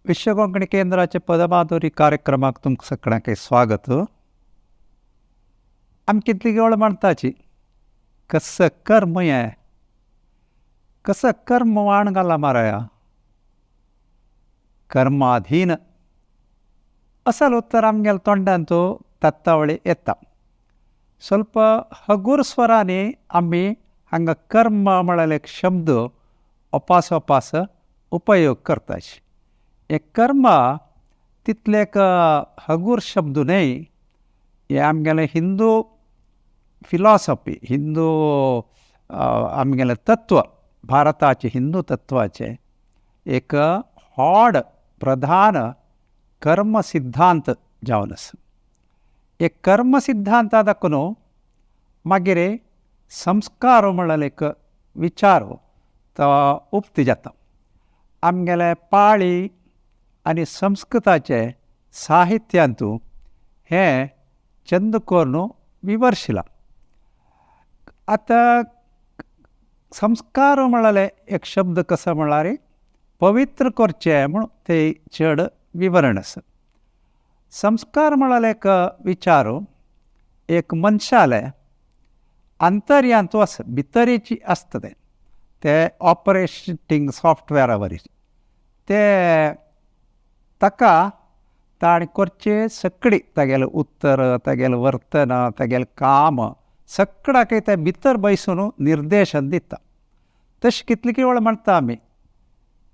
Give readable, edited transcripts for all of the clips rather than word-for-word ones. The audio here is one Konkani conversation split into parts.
विश्व कोंकणी केंद्राचे पदमाधुरी कार्यक्रमाक तुमकां सगळ्यांक स्वागत. आमी कितली वेळ म्हणटाची कसं कर्म हें कसं कर्म वाण घाला माराया कर्माधीन असल उत्तर आमगेल्या तोंडांत तत्तावळी येता. ಸ್ವಲ್ಪ हगूर स्वरांनी आमी हांगा कर्म म्हळ्यार एक शब्द अपास उपयोग करताची. हे कर्म तितले एक हगूर शब्द न्हय. हे आमगेलें हिंदू फिलॉसॉफी हिंदू आमगेलें तत्व भारताचे हिंदू तत्वाचे एक व्हड प्रधान कर्म सिद्धांत जावन आसा. हे कर्म सिद्धांता दाखून मागीर संस्कार म्हळ्यार एक विचार तो उक्त जाता. आमगेले पाळी आनी संस्कृताचे साहित्यांत हें चंद करून विवर्शिलां. आतां संस्कार म्हळ्यार एक शब्द कसो म्हळ्यार पवित्र करचे म्हूण ते चड विवरण आसा. संस्कार म्हळ्यार एक विचार एक मनशाले अंतर्यांत आसा भितरीची आसता ते ऑपरेटिंग सॉफ्टवॅरा वरील ते ताका ताणें करचे सगळी तागेलें उत्तर तागेलें वर्तन तागेलें काम सगळ्याक ते भितर बसून निर्देशन दिता. तशें कितले वेळ म्हणटा आमी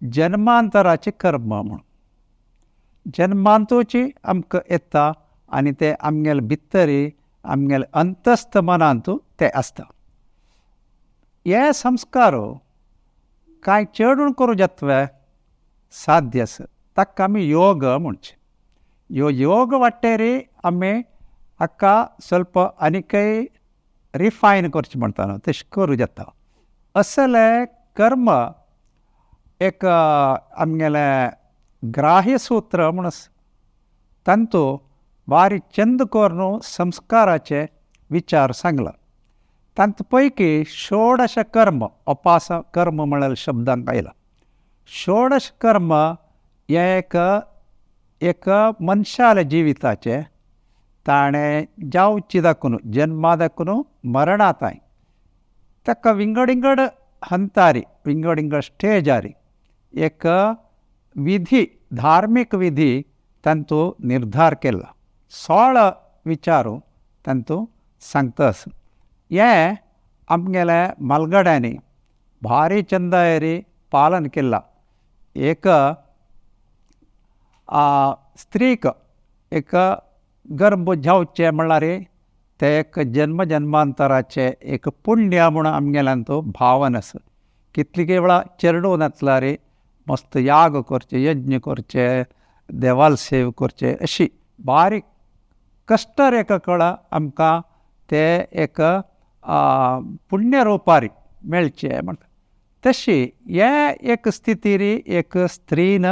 जन्मांतराचें कर्म म्हणून. जन्मांतूची आमकां येता आनी ते आमगेले भितरी आमगेले अंतस्थ मनांत ते आसता. हे संस्कार कांय चडून करूं येतवे साध्य आसा ताका आमी योग म्हणचे. ह्यो योग वाटेर आमी हाका ಸ್ವಲ್ಪ आनीकय रिफायन करचें म्हणटा न्हू तशें करूं येता. असलें कर्म एक आमगेलें ग्राह्य सूत्र म्हूण आसा. तांतू बारी चंद करून संस्काराचे विचार सांगला. तांत पैकी षोडश कर्म अपास कर्म म्हळ्यार शब्दांक आयला. षोडश कर्म हे एक मनशाल्या जिविताचे ताणें जावची दाखून जन्मा दाखून मरणा ताईं ताका विंगड हंतारी विंगड स्टेजारी एक विधी धार्मीक विधी तांतू निर्धार केला. 16 विचारू तांतू सांगता आसा. हें आमगेल्या मलगड्यांनी भारी चंदायरी पालन केला. एक स्त्रीक एक गर्भ जावचें म्हळ्यार ते एक जन्मांतराचें एक पुण्य म्हूण आमगेल्यांत भावन आसा. कितलीके वेळा चेडूं नातल्यार मस्त याग करचे यज्ञ करचे देवाल सेव करचे अशी बारीक कश्टरेखा कळा आमकां ते एक पुण्य रुपारी मेळचे म्हणटा. तशी हे एक स्थितीर एक स्त्रीन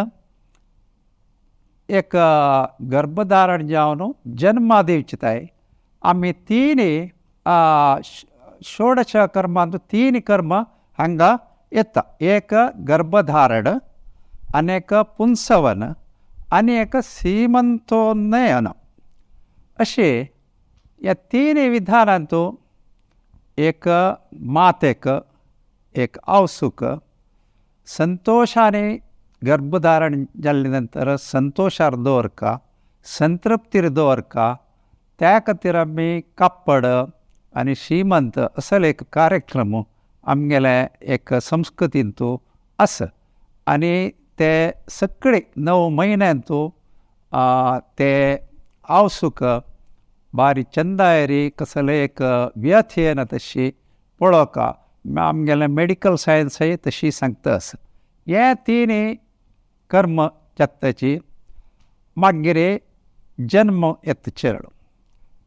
एक गर्भधारण जावन जन्मा दिवचिताय आमी तीन षोडश कर्मांत तीन कर्म हांगा येता. एक गर्भधारण आनी पुंसवन आनी एक सीमंतोन्नयन अशे ह्या तीन विधानांत एक मातेक एक आवसूक संतोषाने गर्भधारण जाल्ले नंतर संतोषार दवरका संतृप्तीर दवरका त्या खातीर आमी कापड आनी श्रीमंत असले एक कार्यक्रम आमगेले एक संस्कृतींत आसा. आनी ते सगळे 9 म्हयन्यांत ते आवसूक बारी चंदायरी कसले एक व्यथ येना तशी पळोवका आमगेलें मेडिकल सायन्सय तशी सांगता आसा. हे तीन कर्म जाताची मागीर जन्म येता चेडूं.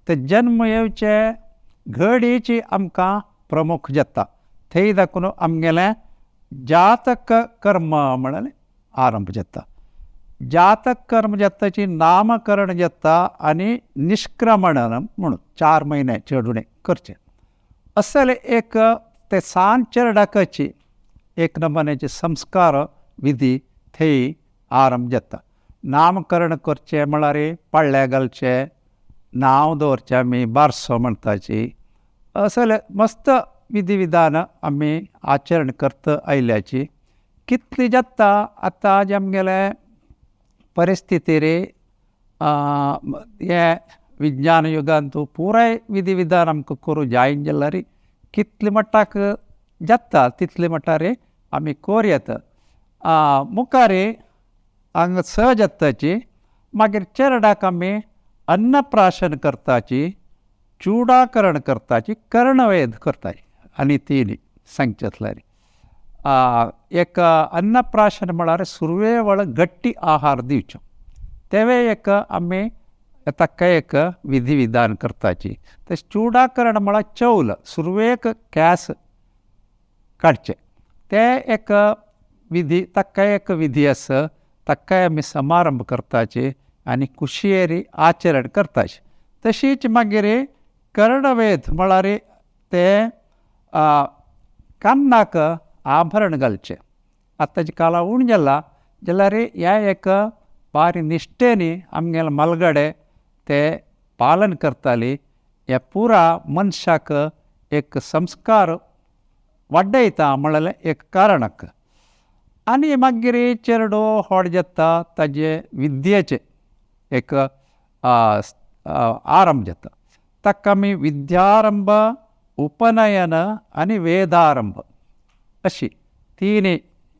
ते जन्म येवचे घडयेची आमकां प्रमुख जाता. थंय दाखून आमगेलें जातक कर्म म्हळ्यार आरंभ जाता. जातक कर्म जाताची नामकरण जाता आनी निष्क्रमणन म्हणून 4 म्हयने चेडूणे करचें. असले एक ते सांज चेडकाची एक नमुन्याचे संस्कार विधी थंय आरंभ जाता. नामकरण करचें म्हळ्यार पाळ्ळ्या घालचें, नांव दवरचें आमी बारसो म्हणटाची. असले मस्त विधी विधान आमी आचरण करता आयल्याची. कितली जाता आतां जे आमगेले परिस्थिती रे हे विज्ञान युगांत पुराय विधी विधान आमकां करूं जायना जाल्यार कितले मट्टाक जाता तितले मट्टार आमी कोर येता. मुखार हांगा स जाताची. मागीर चेरडाक आमी अन्नप्राशन करताची, चुडाकरण करताची, कर्णवेद करताची आनी तीन सांगचेतल्यार. एक अन्नप्राशन म्हळ्यार सुरवे वळ गट्टी आहार दिवचो. तेवे एक आमी ताका एक विधी विधान करताची. तशें चुडाकरण म्हळ्यार चौल सुरवेक कॅस काडचें ते एक विधी, ताका एक विधी आसा. ताकाय आमी समारंभ करताचे आनी कुशियेरी आचरण करताचे. तशीच मागीर कर्णवेद म्हळ्यार ते कान्नाक आभरण घालचें. आतांच्या काळार उण जाला जाल्यार ह्या एक बारी निश्ठेनी आमगेले मलगडे ते पालन करताली. हे पुरा मनशाक एक संस्कार वाडयता म्हणलें एक कारणाक. आनी मागीर चेडो व्हड जाता ताजे विद्येचे एक आरंभ जाता. ताका आमी विद्यारंभ, उपनयन आनी वेदारंभ अशी तीन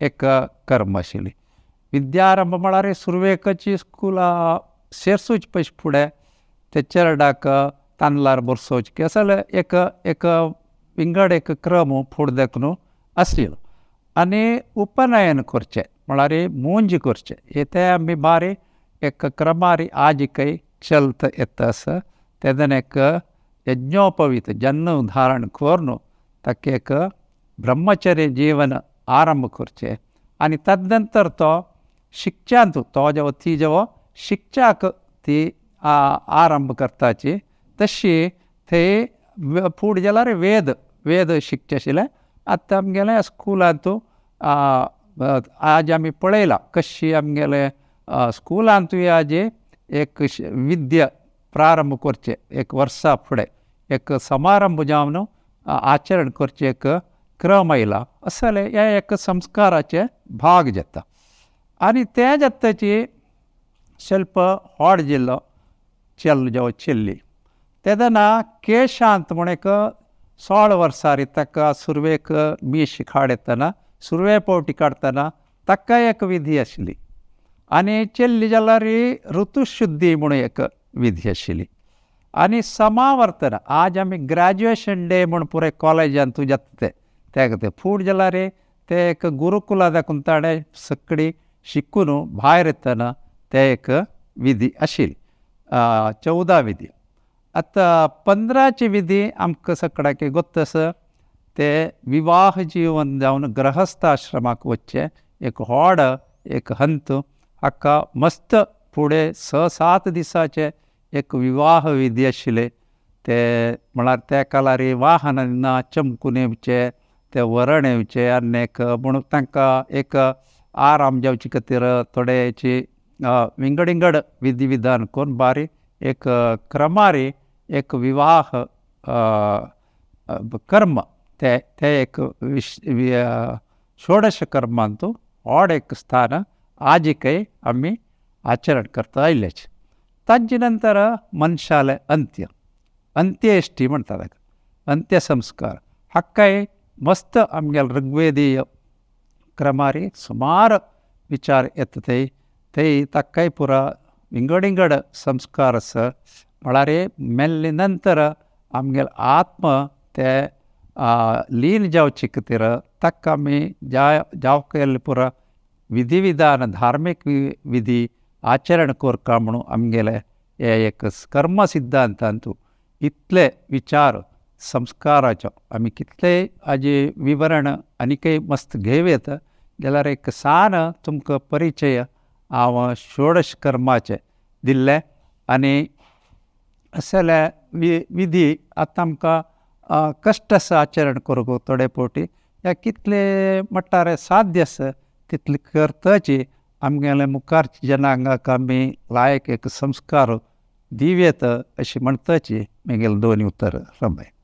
एक कर्म आशिल्ली. विद्यारंभ म्हळ्यार सुरवेकची स्कुलां सेर्सूच पयस फुडें ते चेरडाक तांदळार बसोवचें असले एक एक विंगड एक क्रम फुडें देखून आशिल्लो. आनी उपनयन करचें म्हळ्यार मुंज करचें ते आमी बारी एक क्रमारी आजिकय चलत येता आसा. तेदन एक यज्ञोपवीत जन्म धारण करून ताका एक ब्रह्मचर्य जीवन आरंभ करचें. आनी ताजे नंतर तो शिक्षांत तो जेवो ती जेवो शिक्षाक ती आरंभ करताची. तशी थंय फुडें जाल्यार वेद वेद शिकचे आशिल्ले. आतां आमगेले स्कुलांत आज आमी पळयलां कशी आमगेले स्कुलांतूय आज एक विद्या प्रारंभ करचें एक वर्सा फुडें एक समारंभ जावन आचरण करचें एक क्रम आयला. असले हे एक संस्काराचे भाग जाता. आनी ते जाताची शिल्प व्हड जिल्लो चेल्लो जावं चेल्ली तेदना केशांत म्हण एक 16 वर्सां ताका सुरवेक मीश काडतना सुरवे पोवटी काडतना ताका एक विधी आशिल्ली. आनी चेल्ली जाल्यार ऋतुशुद्धी म्हणून एक विधी आशिल्ली. आनी समावर्तन आज आमी ग्रॅज्युएशन डे म्हूण पुराय कॉलेजांत जाता ते फुडें जाल्यार ते एक गुरुकुला दाखून ताणें सगळी शिकून भायर येतना ते एक विधी आशिल्ली. 14 विधी. आतां 15ची विधी आमकां सगळ्याक गोत्त आसा. ते विवाह जीवन जावन ग्रहस्थाश्रमाक वचचें एक व्हड एक हंत. हाका मस्त फुडें 6-7 दिसाचे एक विवाह विधी आशिल्ले. ते म्हळ्यार त्या काळार वाहनां चमकून येवचे, ते वरण येवचे आनी एक म्हणून तांकां एक आराम जावचे खातीर थोडेची विंगड विधी विधान करून बारी एक क्रमारी एक विवाह कर्म ते एक षोडश कर्मांत व्हड एक स्थान आजिकय आमी आचरण करता आयल्याचे. ताजे नंतर मनशाले अंत्येश्टी म्हणटा ताका अंत्यसंस्कार. हाकाय मस्त आमगेले ऋग्वेदीय क्रमारी सुमार विचार येता. थंय ताकाय पुरा विंगड संस्कार आसा. म्हळ्यार मेल्ले नंतर आमगेले आत्म ते लीन जावचे खातीर ताका आमी जावक येल्ले पुरा विधी विधान धार्मीक विधी आचरण करता म्हणून आमगेले हे एक कर्म सिद्धांतांत इतले विचार संस्काराचो आमी कितलेय हाजे विवरण आनीकय मस्त घेवयेत जाल्यार एक सान तुमकां परिचय हांव षोडश कर्माचे दिल्ले. आनी असले विधी आतां आमकां कश्ट आसा आचरण करूंक थोडे फावटी कितले मट्टार साध्य आसा तितले करताची आमगेले मुखारच्या जनांगाक आमी लायक एक संस्कार दिवेत अशी म्हणटाची म्हगेलें दोन उतर रमय.